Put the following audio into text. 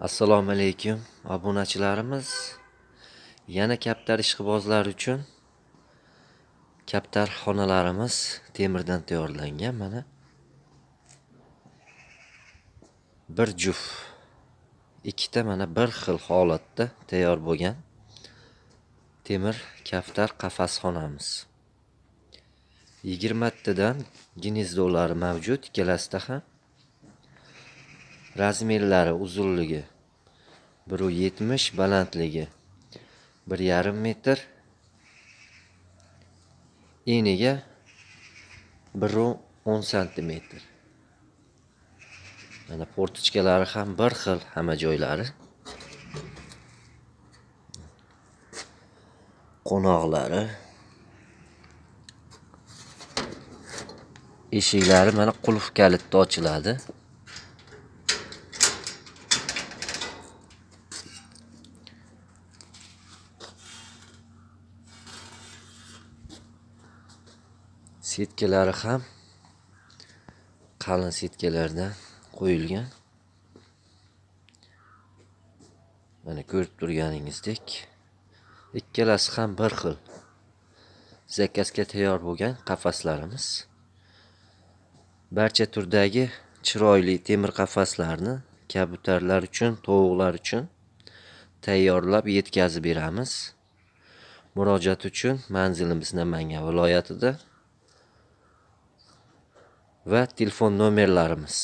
Assalomu alaykum obunachilarimiz. Yana kaptar ishqibozlar uchun kaptar xonalarimiz temirdan tayyorlangan. Mana bir juft ikkita mana bir xil holatda tayyor bo'lgan temir kaptar qafas xonamiz. 20 tadan gnezdolari mavjud ikkalasida ham. Razmerlari uzunligi 1.70, balandligi 1.5 metr, eniga 1.10 santimetr. Mana portichkalari ham bir xil hamma joylari. Qo'noqlari, eshiklari mana qulf kalitda ochiladi. Setkalari ham qalin setkalardan qo'yilgan. Mana ko'rib turganingizdek, ikkalasi ham bir xil zakazga tayyor bo'lgan qafaslarimiz. Barcha turdagi chiroyli temir qafaslarni kabutarlar uchun, tovuqlar uchun tayyorlab yetkazib beramiz. Murojaat uchun manzilimiz Namangan viloyatida va telefon nomerlarimiz